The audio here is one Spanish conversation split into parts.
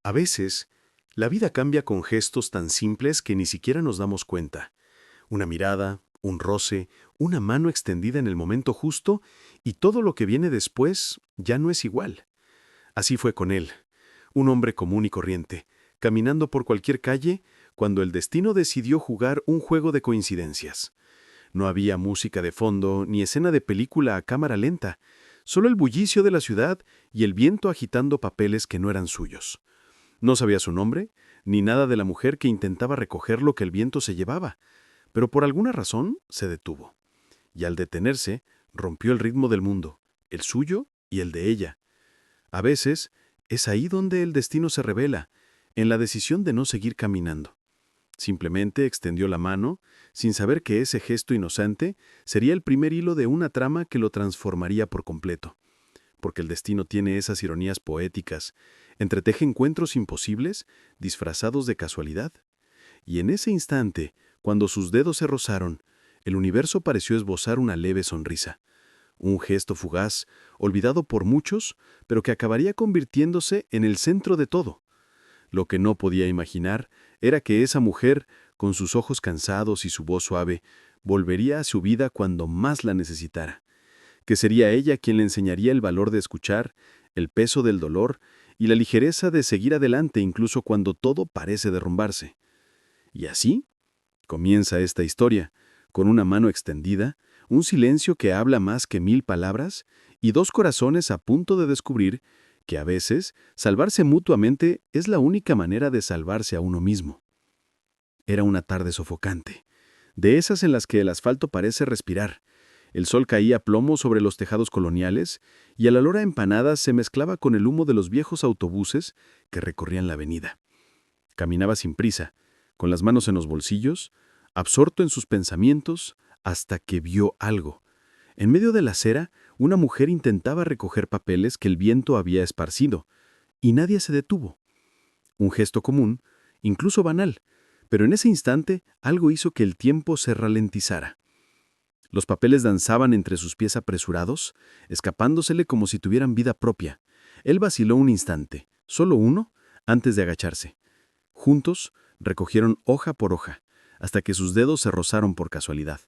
A veces, la vida cambia con gestos tan simples que ni siquiera nos damos cuenta. Una mirada, un roce, una mano extendida en el momento justo, y todo lo que viene después ya no es igual. Así fue con él, un hombre común y corriente, caminando por cualquier calle, cuando el destino decidió jugar un juego de coincidencias. No había música de fondo ni escena de película a cámara lenta, solo el bullicio de la ciudad y el viento agitando papeles que no eran suyos. No sabía su nombre, ni nada de la mujer que intentaba recoger lo que el viento se llevaba, pero por alguna razón se detuvo. Y al detenerse, rompió el ritmo del mundo, el suyo y el de ella. A veces, es ahí donde el destino se revela, en la decisión de no seguir caminando. Simplemente extendió la mano, sin saber que ese gesto inocente sería el primer hilo de una trama que lo transformaría por completo. Porque el destino tiene esas ironías poéticas, entreteje encuentros imposibles disfrazados de casualidad. Y en ese instante, cuando sus dedos se rozaron, el universo pareció esbozar una leve sonrisa. Un gesto fugaz, olvidado por muchos, pero que acabaría convirtiéndose en el centro de todo. Lo que no podía imaginar era que esa mujer, con sus ojos cansados y su voz suave, volvería a su vida cuando más la necesitara. Que sería ella quien le enseñaría el valor de escuchar, el peso del dolor y la ligereza de seguir adelante incluso cuando todo parece derrumbarse. Y así comienza esta historia, con una mano extendida, un silencio que habla más que 1000 palabras y dos corazones a punto de descubrir que a veces salvarse mutuamente es la única manera de salvarse a uno mismo. Era una tarde sofocante, de esas en las que el asfalto parece respirar. El sol caía a plomo sobre los tejados coloniales y el olor a empanadas se mezclaba con el humo de los viejos autobuses que recorrían la avenida. Caminaba sin prisa, con las manos en los bolsillos, absorto en sus pensamientos, hasta que vio algo. En medio de la acera, una mujer intentaba recoger papeles que el viento había esparcido, y nadie se detuvo. Un gesto común, incluso banal, pero en ese instante algo hizo que el tiempo se ralentizara. Los papeles danzaban entre sus pies apresurados, escapándosele como si tuvieran vida propia. Él vaciló un instante, solo uno, antes de agacharse. Juntos, recogieron hoja por hoja, hasta que sus dedos se rozaron por casualidad.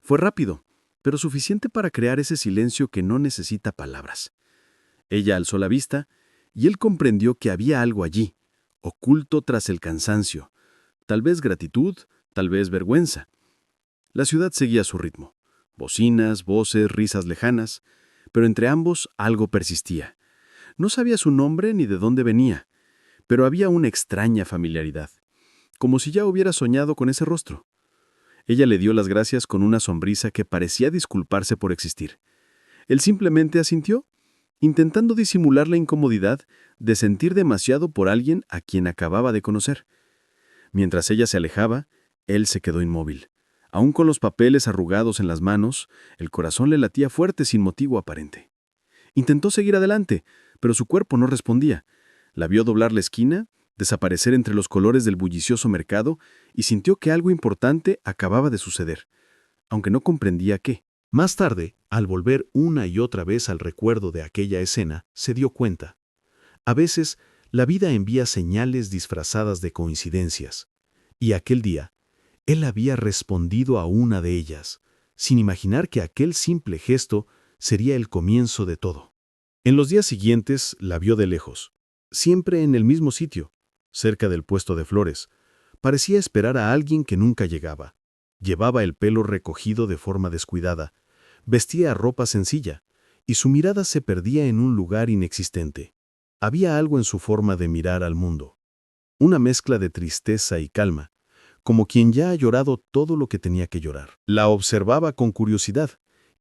Fue rápido, pero suficiente para crear ese silencio que no necesita palabras. Ella alzó la vista, y él comprendió que había algo allí, oculto tras el cansancio. Tal vez gratitud, tal vez vergüenza. La ciudad seguía su ritmo. Bocinas, voces, risas lejanas, pero entre ambos algo persistía. No sabía su nombre ni de dónde venía, pero había una extraña familiaridad, como si ya hubiera soñado con ese rostro. Ella le dio las gracias con una sonrisa que parecía disculparse por existir. Él simplemente asintió, intentando disimular la incomodidad de sentir demasiado por alguien a quien acababa de conocer. Mientras ella se alejaba, él se quedó inmóvil. Aún con los papeles arrugados en las manos, el corazón le latía fuerte sin motivo aparente. Intentó seguir adelante, pero su cuerpo no respondía. La vio doblar la esquina, desaparecer entre los colores del bullicioso mercado y sintió que algo importante acababa de suceder, aunque no comprendía qué. Más tarde, al volver una y otra vez al recuerdo de aquella escena, se dio cuenta. A veces, la vida envía señales disfrazadas de coincidencias, y aquel día, él había respondido a una de ellas, sin imaginar que aquel simple gesto sería el comienzo de todo. En los días siguientes la vio de lejos, siempre en el mismo sitio, cerca del puesto de flores. Parecía esperar a alguien que nunca llegaba. Llevaba el pelo recogido de forma descuidada, vestía ropa sencilla, y su mirada se perdía en un lugar inexistente. Había algo en su forma de mirar al mundo, una mezcla de tristeza y calma, como quien ya ha llorado todo lo que tenía que llorar. La observaba con curiosidad,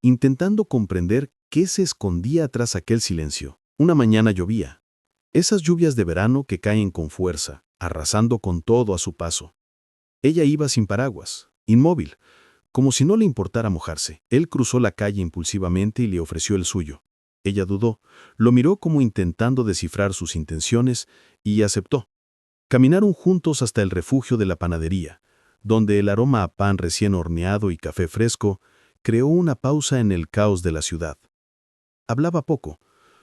intentando comprender qué se escondía tras aquel silencio. Una mañana llovía. Esas lluvias de verano que caen con fuerza, arrasando con todo a su paso. Ella iba sin paraguas, inmóvil, como si no le importara mojarse. Él cruzó la calle impulsivamente y le ofreció el suyo. Ella dudó, lo miró como intentando descifrar sus intenciones y aceptó. Caminaron juntos hasta el refugio de la panadería, donde el aroma a pan recién horneado y café fresco creó una pausa en el caos de la ciudad. Hablaba poco.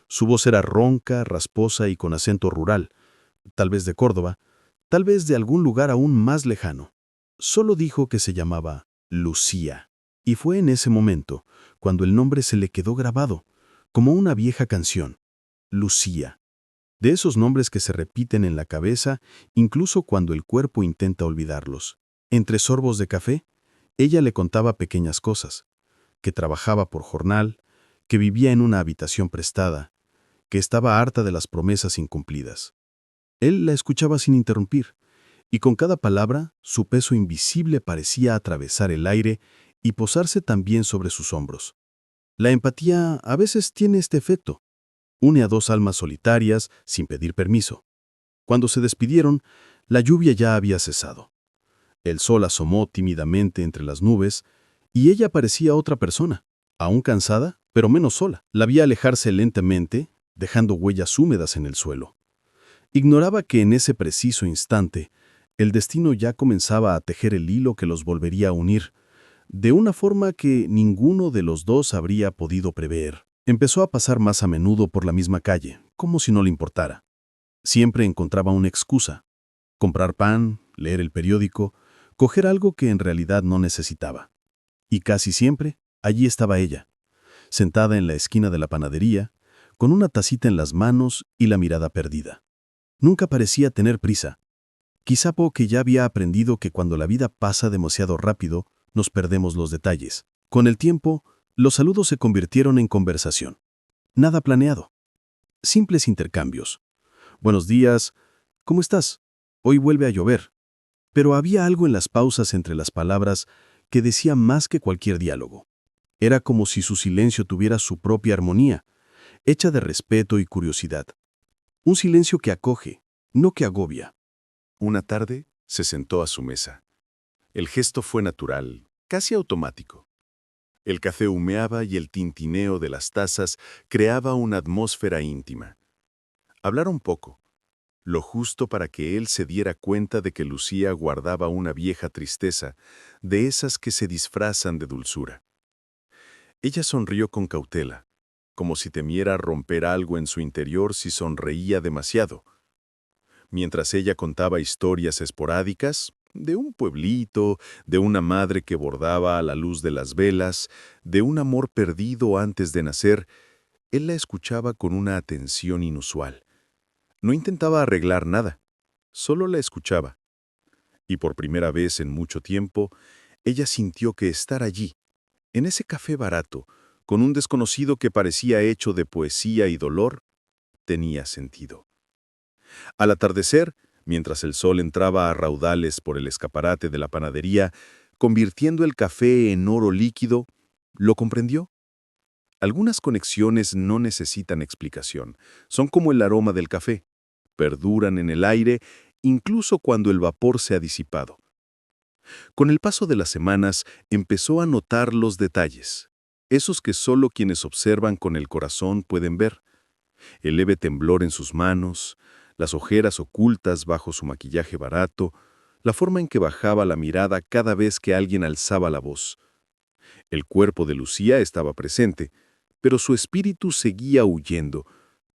Su voz era ronca, rasposa y con acento rural, tal vez de Córdoba, tal vez de algún lugar aún más lejano. Solo dijo que se llamaba Lucía. Y fue en ese momento cuando el nombre se le quedó grabado, como una vieja canción. Lucía. De esos nombres que se repiten en la cabeza incluso cuando el cuerpo intenta olvidarlos. Entre sorbos de café, ella le contaba pequeñas cosas, que trabajaba por jornal, que vivía en una habitación prestada, que estaba harta de las promesas incumplidas. Él la escuchaba sin interrumpir, y con cada palabra su peso invisible parecía atravesar el aire y posarse también sobre sus hombros. La empatía a veces tiene este efecto. Une a dos almas solitarias sin pedir permiso. Cuando se despidieron, la lluvia ya había cesado. El sol asomó tímidamente entre las nubes y ella parecía otra persona, aún cansada, pero menos sola. La vi alejarse lentamente, dejando huellas húmedas en el suelo. Ignoraba que en ese preciso instante el destino ya comenzaba a tejer el hilo que los volvería a unir, de una forma que ninguno de los dos habría podido prever. Empezó a pasar más a menudo por la misma calle, como si no le importara. Siempre encontraba una excusa: comprar pan, leer el periódico, coger algo que en realidad no necesitaba. Y casi siempre, allí estaba ella, sentada en la esquina de la panadería, con una tacita en las manos y la mirada perdida. Nunca parecía tener prisa. Quizá porque ya había aprendido que cuando la vida pasa demasiado rápido, nos perdemos los detalles. Con el tiempo, los saludos se convirtieron en conversación. Nada planeado. Simples intercambios. Buenos días. ¿Cómo estás? Hoy vuelve a llover. Pero había algo en las pausas entre las palabras que decía más que cualquier diálogo. Era como si su silencio tuviera su propia armonía, hecha de respeto y curiosidad. Un silencio que acoge, no que agobia. Una tarde se sentó a su mesa. El gesto fue natural, casi automático. El café humeaba y el tintineo de las tazas creaba una atmósfera íntima. Hablaron poco, lo justo para que él se diera cuenta de que Lucía guardaba una vieja tristeza, de esas que se disfrazan de dulzura. Ella sonrió con cautela, como si temiera romper algo en su interior si sonreía demasiado. Mientras ella contaba historias esporádicas, de un pueblito, de una madre que bordaba a la luz de las velas, de un amor perdido antes de nacer, él la escuchaba con una atención inusual. No intentaba arreglar nada, solo la escuchaba. Y por primera vez en mucho tiempo, ella sintió que estar allí, en ese café barato, con un desconocido que parecía hecho de poesía y dolor, tenía sentido. Al atardecer, mientras el sol entraba a raudales por el escaparate de la panadería, convirtiendo el café en oro líquido, lo comprendió. Algunas conexiones no necesitan explicación, son como el aroma del café, perduran en el aire incluso cuando el vapor se ha disipado. Con el paso de las semanas empezó a notar los detalles, esos que solo quienes observan con el corazón pueden ver. El leve temblor en sus manos, las ojeras ocultas bajo su maquillaje barato, la forma en que bajaba la mirada cada vez que alguien alzaba la voz. El cuerpo de Lucía estaba presente, pero su espíritu seguía huyendo,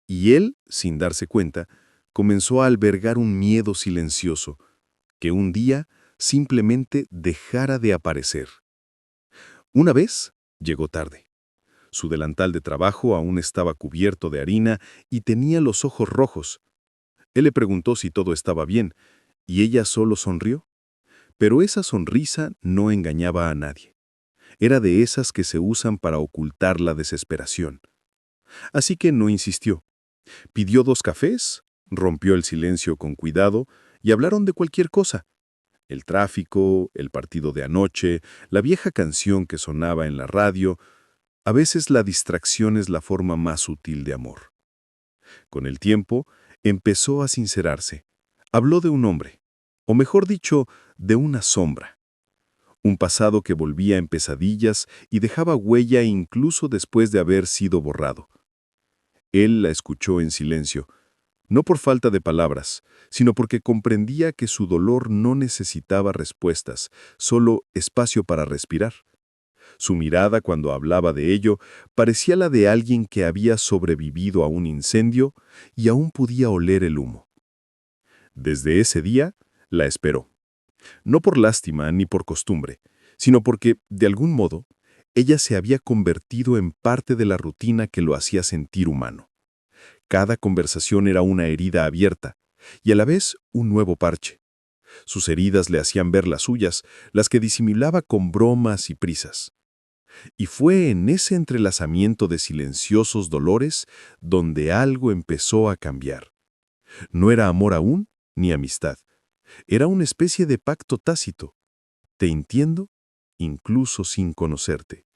y él, sin darse cuenta, comenzó a albergar un miedo silencioso, que un día simplemente dejara de aparecer. Una vez llegó tarde. Su delantal de trabajo aún estaba cubierto de harina y tenía los ojos rojos. Él le preguntó si todo estaba bien, y ella solo sonrió. Pero esa sonrisa no engañaba a nadie. Era de esas que se usan para ocultar la desesperación. Así que no insistió. Pidió 2 cafés, rompió el silencio con cuidado y hablaron de cualquier cosa. El tráfico, el partido de anoche, la vieja canción que sonaba en la radio. A veces la distracción es la forma más sutil de amor. Con el tiempo, empezó a sincerarse. Habló de un hombre, o mejor dicho, de una sombra. Un pasado que volvía en pesadillas y dejaba huella incluso después de haber sido borrado. Él la escuchó en silencio, no por falta de palabras, sino porque comprendía que su dolor no necesitaba respuestas, solo espacio para respirar. Su mirada, cuando hablaba de ello, parecía la de alguien que había sobrevivido a un incendio y aún podía oler el humo. Desde ese día, la esperó. No por lástima ni por costumbre, sino porque, de algún modo, ella se había convertido en parte de la rutina que lo hacía sentir humano. Cada conversación era una herida abierta, y a la vez un nuevo parche. Sus heridas le hacían ver las suyas, las que disimulaba con bromas y prisas. Y fue en ese entrelazamiento de silenciosos dolores donde algo empezó a cambiar. No era amor aún, ni amistad. Era una especie de pacto tácito. Te entiendo, incluso sin conocerte.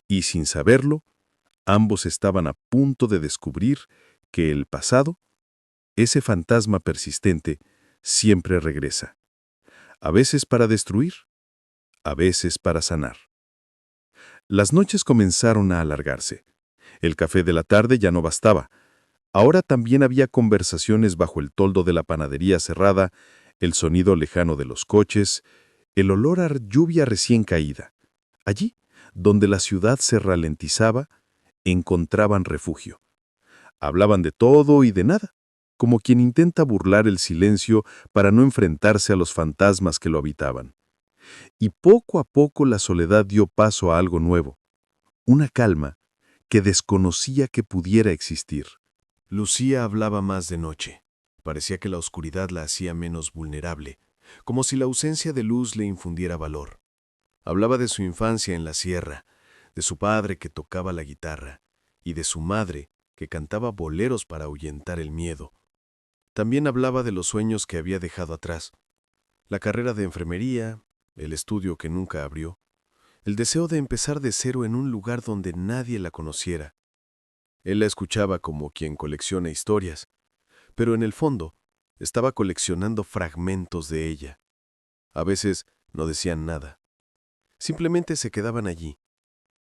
Y sin saberlo, ambos estaban a punto de descubrir que el pasado, ese fantasma persistente, siempre regresa. A veces para destruir, a veces para sanar. Las noches comenzaron a alargarse. El café de la tarde ya no bastaba. Ahora también había conversaciones bajo el toldo de la panadería cerrada, el sonido lejano de los coches, el olor a lluvia recién caída. Allí, donde la ciudad se ralentizaba, encontraban refugio. Hablaban de todo y de nada, como quien intenta burlar el silencio para no enfrentarse a los fantasmas que lo habitaban. Y poco a poco la soledad dio paso a algo nuevo, una calma que desconocía que pudiera existir. Lucía hablaba más de noche. Parecía que la oscuridad la hacía menos vulnerable, como si la ausencia de luz le infundiera valor. Hablaba de su infancia en la sierra, de su padre que tocaba la guitarra, y de su madre que cantaba boleros para ahuyentar el miedo. También hablaba de los sueños que había dejado atrás, la carrera de enfermería, el estudio que nunca abrió, el deseo de empezar de cero en un lugar donde nadie la conociera. Él la escuchaba como quien colecciona historias, pero en el fondo estaba coleccionando fragmentos de ella. A veces no decían nada. Simplemente se quedaban allí,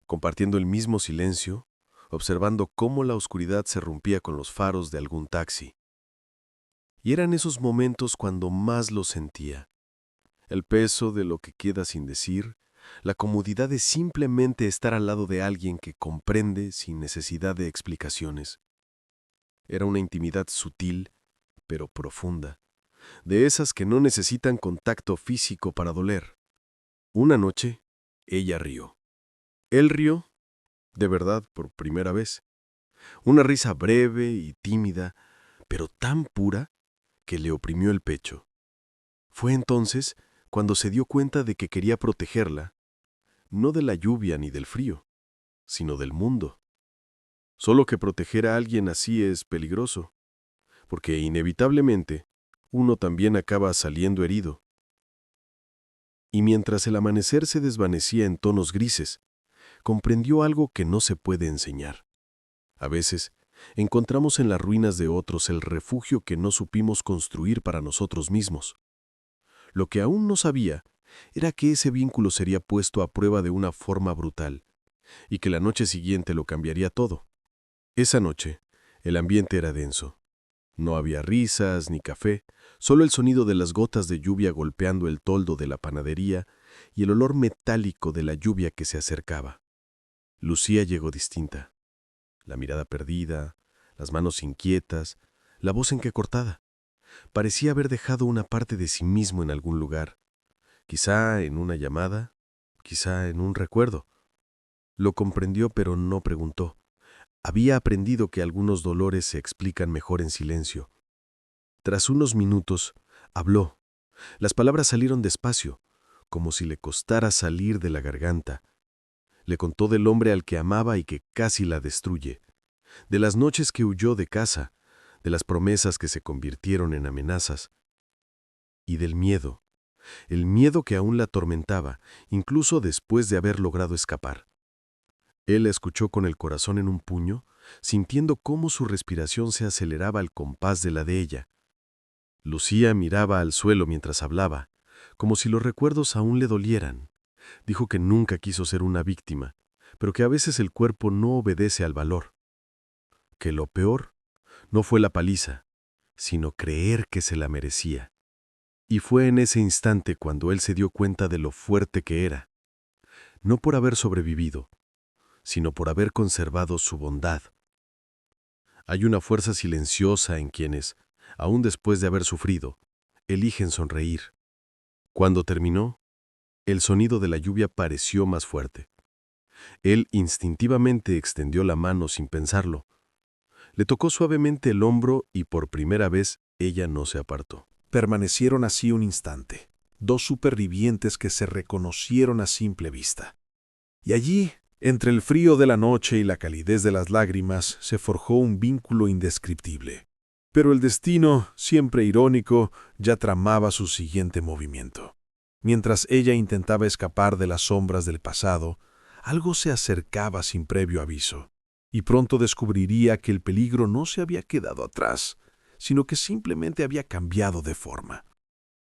compartiendo el mismo silencio, observando cómo la oscuridad se rompía con los faros de algún taxi. Y eran esos momentos cuando más lo sentía. El peso de lo que queda sin decir, la comodidad de simplemente estar al lado de alguien que comprende sin necesidad de explicaciones. Era una intimidad sutil, pero profunda, de esas que no necesitan contacto físico para doler. Una noche, ella rió. Él rió, de verdad, por primera vez. Una risa breve y tímida, pero tan pura que le oprimió el pecho. Fue entonces cuando se dio cuenta de que quería protegerla, no de la lluvia ni del frío, sino del mundo. Solo que proteger a alguien así es peligroso, porque inevitablemente uno también acaba saliendo herido. Y mientras el amanecer se desvanecía en tonos grises, comprendió algo que no se puede enseñar. A veces, encontramos en las ruinas de otros el refugio que no supimos construir para nosotros mismos. Lo que aún no sabía era que ese vínculo sería puesto a prueba de una forma brutal, y que la noche siguiente lo cambiaría todo. Esa noche, el ambiente era denso. No había risas ni café, solo el sonido de las gotas de lluvia golpeando el toldo de la panadería y el olor metálico de la lluvia que se acercaba. Lucía llegó distinta. La mirada perdida, las manos inquietas, la voz encortada. Parecía haber dejado una parte de sí mismo en algún lugar, quizá en una llamada, quizá en un recuerdo. Lo comprendió, pero no preguntó. Había aprendido que algunos dolores se explican mejor en silencio. Tras unos minutos, habló. Las palabras salieron despacio, como si le costara salir de la garganta. Le contó del hombre al que amaba y que casi la destruye, de las noches que huyó de casa, de las promesas que se convirtieron en amenazas, y del miedo, el miedo que aún la atormentaba, incluso después de haber logrado escapar. Él la escuchó con el corazón en un puño, sintiendo cómo su respiración se aceleraba al compás de la de ella. Lucía miraba al suelo mientras hablaba, como si los recuerdos aún le dolieran. Dijo que nunca quiso ser una víctima, pero que a veces el cuerpo no obedece al valor. Que lo peor no fue la paliza, sino creer que se la merecía. Y fue en ese instante cuando él se dio cuenta de lo fuerte que era, no por haber sobrevivido, sino por haber conservado su bondad. Hay una fuerza silenciosa en quienes, aún después de haber sufrido, eligen sonreír. Cuando terminó, el sonido de la lluvia pareció más fuerte. Él instintivamente extendió la mano sin pensarlo. Le tocó suavemente el hombro y por primera vez ella no se apartó. Permanecieron así un instante, dos supervivientes que se reconocieron a simple vista. Y allí, entre el frío de la noche y la calidez de las lágrimas, se forjó un vínculo indescriptible. Pero el destino, siempre irónico, ya tramaba su siguiente movimiento. Mientras ella intentaba escapar de las sombras del pasado, algo se acercaba sin previo aviso, y pronto descubriría que el peligro no se había quedado atrás, sino que simplemente había cambiado de forma.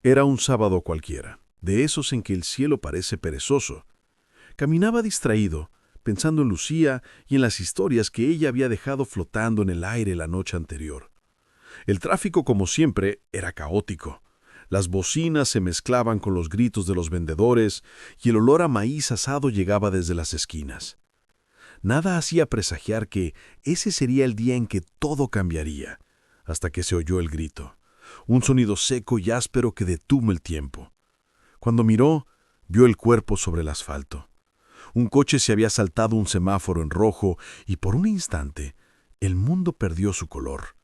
Era un sábado cualquiera, de esos en que el cielo parece perezoso. Caminaba distraído, pensando en Lucía y en las historias que ella había dejado flotando en el aire la noche anterior. El tráfico, como siempre, era caótico. Las bocinas se mezclaban con los gritos de los vendedores y el olor a maíz asado llegaba desde las esquinas. Nada hacía presagiar que ese sería el día en que todo cambiaría, hasta que se oyó el grito, un sonido seco y áspero que detuvo el tiempo. Cuando miró, vio el cuerpo sobre el asfalto. Un coche se había saltado un semáforo en rojo y por un instante el mundo perdió su color.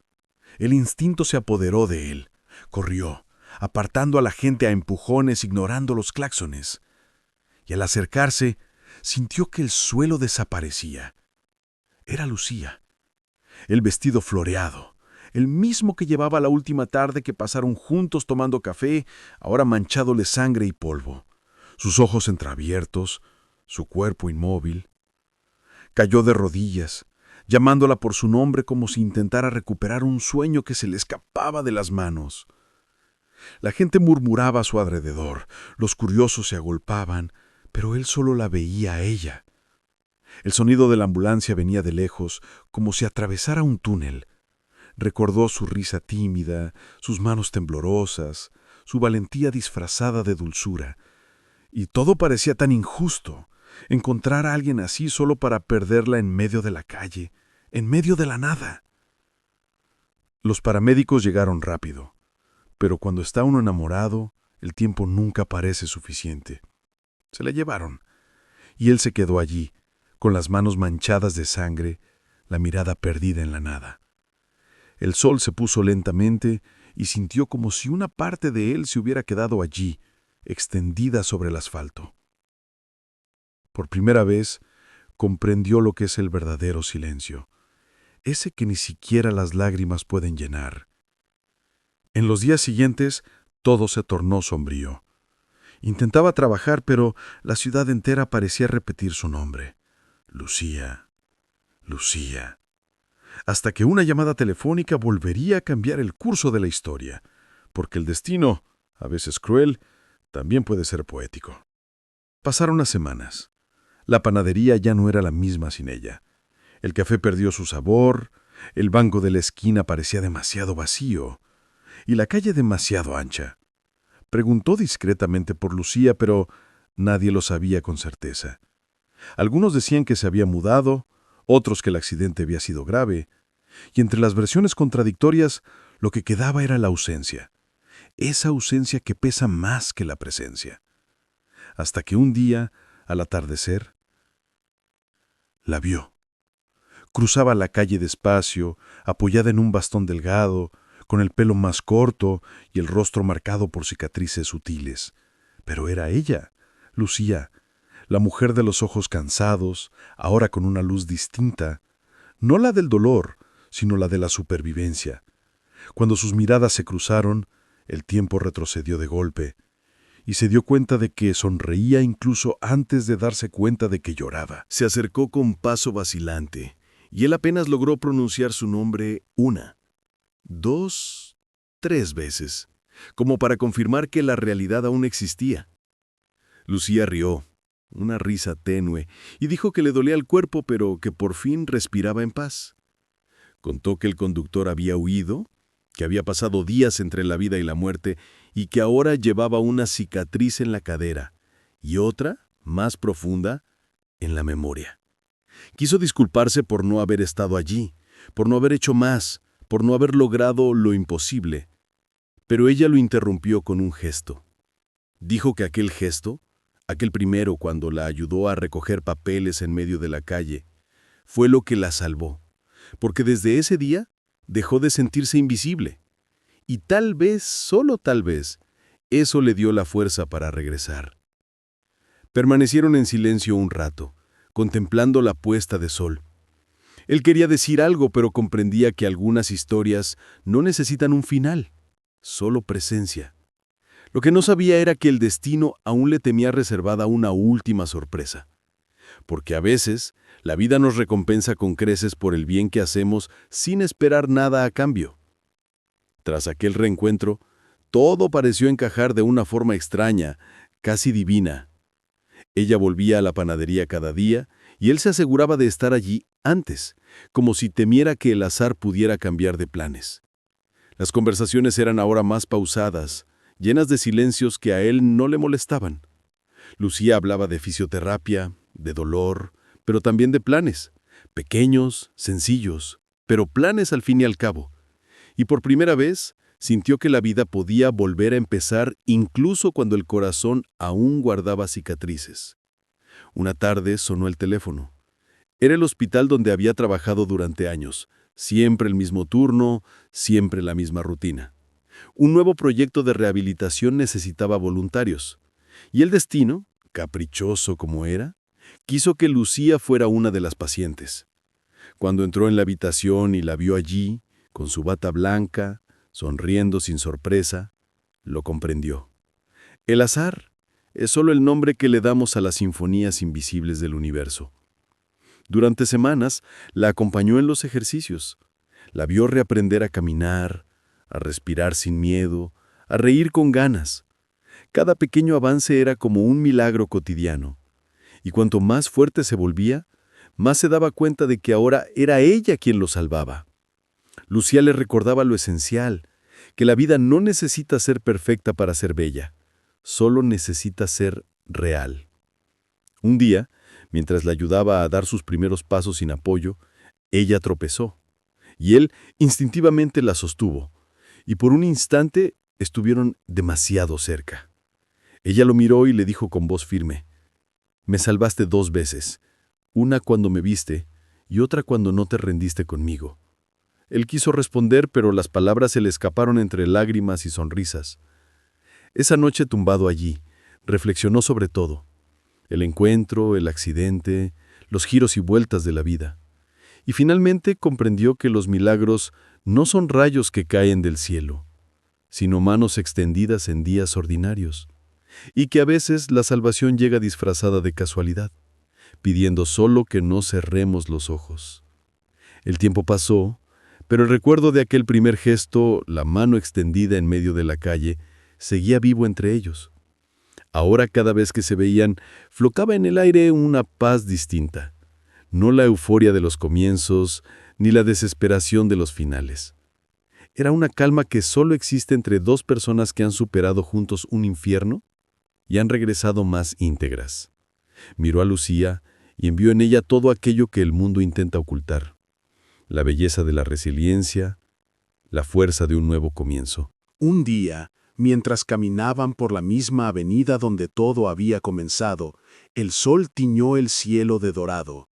El instinto se apoderó de él. Corrió, apartando a la gente a empujones, ignorando los claxones. Y al acercarse, sintió que el suelo desaparecía. Era Lucía. El vestido floreado, el mismo que llevaba la última tarde que pasaron juntos tomando café, ahora manchado de sangre y polvo. Sus ojos entreabiertos, su cuerpo inmóvil. Cayó de rodillas, llamándola por su nombre como si intentara recuperar un sueño que se le escapaba de las manos. La gente murmuraba a su alrededor, los curiosos se agolpaban, pero él solo la veía a ella. El sonido de la ambulancia venía de lejos, como si atravesara un túnel. Recordó su risa tímida, sus manos temblorosas, su valentía disfrazada de dulzura. Y todo parecía tan injusto, encontrar a alguien así solo para perderla en medio de la calle, en medio de la nada. Los paramédicos llegaron rápido, pero cuando está uno enamorado, el tiempo nunca parece suficiente. Se la llevaron, y él se quedó allí, con las manos manchadas de sangre, la mirada perdida en la nada. El sol se puso lentamente y sintió como si una parte de él se hubiera quedado allí, extendida sobre el asfalto. Por primera vez, comprendió lo que es el verdadero silencio, ese que ni siquiera las lágrimas pueden llenar. En los días siguientes, todo se tornó sombrío. Intentaba trabajar, pero la ciudad entera parecía repetir su nombre. Lucía, Lucía. Hasta que una llamada telefónica volvería a cambiar el curso de la historia, porque el destino, a veces cruel, también puede ser poético. Pasaron las semanas. La panadería ya no era la misma sin ella. El café perdió su sabor, el banco de la esquina parecía demasiado vacío y la calle demasiado ancha. Preguntó discretamente por Lucía, pero nadie lo sabía con certeza. Algunos decían que se había mudado, otros que el accidente había sido grave, y entre las versiones contradictorias lo que quedaba era la ausencia, esa ausencia que pesa más que la presencia. Hasta que un día, al atardecer, la vio. Cruzaba la calle despacio, apoyada en un bastón delgado, con el pelo más corto y el rostro marcado por cicatrices sutiles. Pero era ella, Lucía, la mujer de los ojos cansados, ahora con una luz distinta, no la del dolor, sino la de la supervivencia. Cuando sus miradas se cruzaron, el tiempo retrocedió de golpe, y se dio cuenta de que sonreía incluso antes de darse cuenta de que lloraba. Se acercó con paso vacilante, y él apenas logró pronunciar su nombre 1, 2, 3 veces, como para confirmar que la realidad aún existía. Lucía rió, una risa tenue, y dijo que le dolía el cuerpo, pero que por fin respiraba en paz. Contó que el conductor había huido, que había pasado días entre la vida y la muerte, y que ahora llevaba una cicatriz en la cadera, y otra, más profunda, en la memoria. Quiso disculparse por no haber estado allí, por no haber hecho más, por no haber logrado lo imposible, pero ella lo interrumpió con un gesto. Dijo que aquel gesto, aquel primero cuando la ayudó a recoger papeles en medio de la calle, fue lo que la salvó, porque desde ese día dejó de sentirse invisible. Y tal vez, solo tal vez, eso le dio la fuerza para regresar. Permanecieron en silencio un rato, contemplando la puesta de sol. Él quería decir algo, pero comprendía que algunas historias no necesitan un final, solo presencia. Lo que no sabía era que el destino aún le temía reservada una última sorpresa. Porque a veces, la vida nos recompensa con creces por el bien que hacemos sin esperar nada a cambio. Tras aquel reencuentro, todo pareció encajar de una forma extraña, casi divina. Ella volvía a la panadería cada día y él se aseguraba de estar allí antes, como si temiera que el azar pudiera cambiar de planes. Las conversaciones eran ahora más pausadas, llenas de silencios que a él no le molestaban. Lucía hablaba de fisioterapia, de dolor, pero también de planes, pequeños, sencillos, pero planes al fin y al cabo. Y por primera vez sintió que la vida podía volver a empezar incluso cuando el corazón aún guardaba cicatrices. Una tarde sonó el teléfono. Era el hospital donde había trabajado durante años, siempre el mismo turno, siempre la misma rutina. Un nuevo proyecto de rehabilitación necesitaba voluntarios, y el destino, caprichoso como era, quiso que Lucía fuera una de las pacientes. Cuando entró en la habitación y la vio allí, con su bata blanca, sonriendo sin sorpresa, lo comprendió. El azar es solo el nombre que le damos a las sinfonías invisibles del universo. Durante semanas la acompañó en los ejercicios. La vio reaprender a caminar, a respirar sin miedo, a reír con ganas. Cada pequeño avance era como un milagro cotidiano. Y cuanto más fuerte se volvía, más se daba cuenta de que ahora era ella quien lo salvaba. Lucía le recordaba lo esencial, que la vida no necesita ser perfecta para ser bella, solo necesita ser real. Un día, mientras la ayudaba a dar sus primeros pasos sin apoyo, ella tropezó, y él instintivamente la sostuvo, y por un instante estuvieron demasiado cerca. Ella lo miró y le dijo con voz firme: «Me salvaste 2 veces, una cuando me viste y otra cuando no te rendiste conmigo». Él quiso responder, pero las palabras se le escaparon entre lágrimas y sonrisas. Esa noche, tumbado allí, reflexionó sobre todo: el encuentro, el accidente, los giros y vueltas de la vida. Y finalmente comprendió que los milagros no son rayos que caen del cielo, sino manos extendidas en días ordinarios, y que a veces la salvación llega disfrazada de casualidad, pidiendo solo que no cerremos los ojos. El tiempo pasó, pero el recuerdo de aquel primer gesto, la mano extendida en medio de la calle, seguía vivo entre ellos. Ahora, cada vez que se veían, flotaba en el aire una paz distinta. No la euforia de los comienzos, ni la desesperación de los finales. Era una calma que solo existe entre 2 personas que han superado juntos un infierno y han regresado más íntegras. Miró a Lucía y envió en ella todo aquello que el mundo intenta ocultar: la belleza de la resiliencia, la fuerza de un nuevo comienzo. Un día, mientras caminaban por la misma avenida donde todo había comenzado, el sol tiñó el cielo de dorado.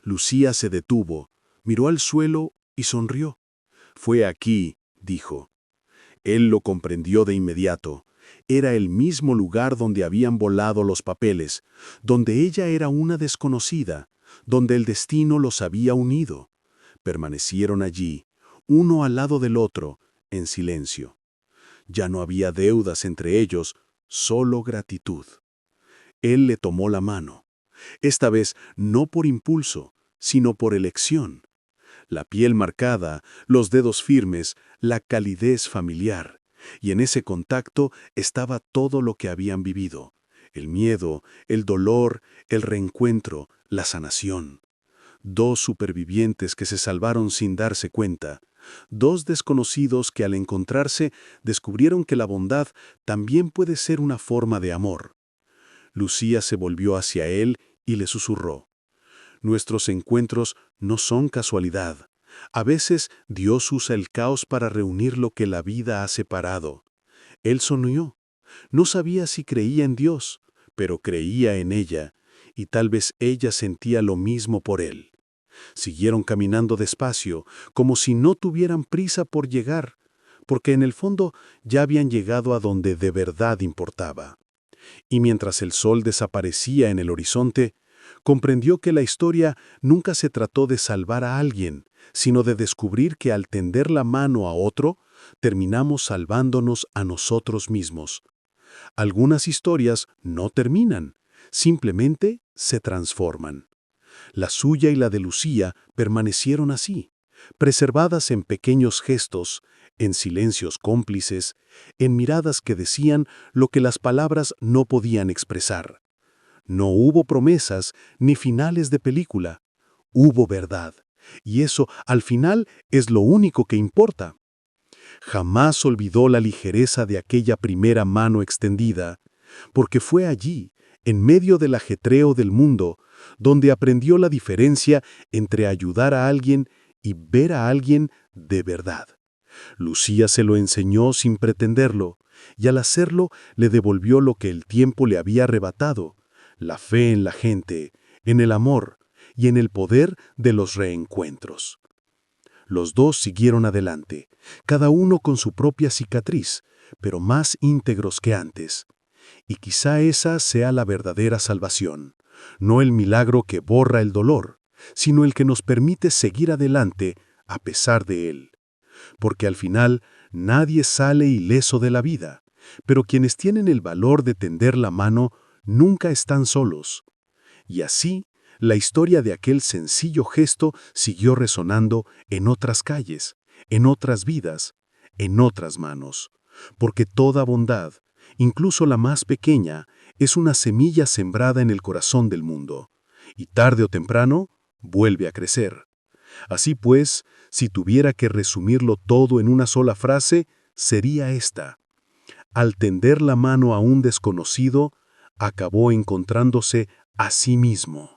Lucía se detuvo, miró al suelo y sonrió. «Fue aquí», dijo. Él lo comprendió de inmediato. Era el mismo lugar donde habían volado los papeles, donde ella era una desconocida, donde el destino los había unido. Permanecieron allí, uno al lado del otro, en silencio. Ya no había deudas entre ellos, solo gratitud. Él le tomó la mano, esta vez no por impulso, sino por elección. La piel marcada, los dedos firmes, la calidez familiar. Y en ese contacto estaba todo lo que habían vivido: el miedo, el dolor, el reencuentro, la sanación. 2 supervivientes que se salvaron sin darse cuenta. 2 desconocidos que al encontrarse descubrieron que la bondad también puede ser una forma de amor. Lucía se volvió hacia él y le susurró: «Nuestros encuentros no son casualidad, A veces Dios usa el caos para reunir lo que la vida ha separado. Él sonrió. No sabía si creía en Dios, pero creía en ella, y tal vez ella sentía lo mismo por él. Siguieron caminando despacio, como si no tuvieran prisa por llegar, porque en el fondo ya habían llegado a donde de verdad importaba. Y mientras el sol desaparecía en el horizonte, comprendió que la historia nunca se trató de salvar a alguien, sino de descubrir que al tender la mano a otro, terminamos salvándonos a nosotros mismos. Algunas historias no terminan, simplemente se transforman. La suya y la de Lucía permanecieron así, preservadas en pequeños gestos, en silencios cómplices, en miradas que decían lo que las palabras no podían expresar. No hubo promesas ni finales de película, hubo verdad, y eso al final es lo único que importa. Jamás olvidó la ligereza de aquella primera mano extendida, porque fue allí, en medio del ajetreo del mundo, donde aprendió la diferencia entre ayudar a alguien y ver a alguien de verdad. Lucía se lo enseñó sin pretenderlo, y al hacerlo le devolvió lo que el tiempo le había arrebatado, la fe en la gente, en el amor y en el poder de los reencuentros. Los dos siguieron adelante, cada uno con su propia cicatriz, pero más íntegros que antes. Y quizá esa sea la verdadera salvación, no el milagro que borra el dolor, sino el que nos permite seguir adelante a pesar de él. Porque al final nadie sale ileso de la vida, pero quienes tienen el valor de tender la mano nunca están solos. Y así, la historia de aquel sencillo gesto siguió resonando en otras calles, en otras vidas, en otras manos. Porque toda bondad, incluso la más pequeña, es una semilla sembrada en el corazón del mundo, y tarde o temprano vuelve a crecer. Así pues, si tuviera que resumirlo todo en una sola frase, sería esta: al tender la mano a un desconocido, acabó encontrándose a sí mismo.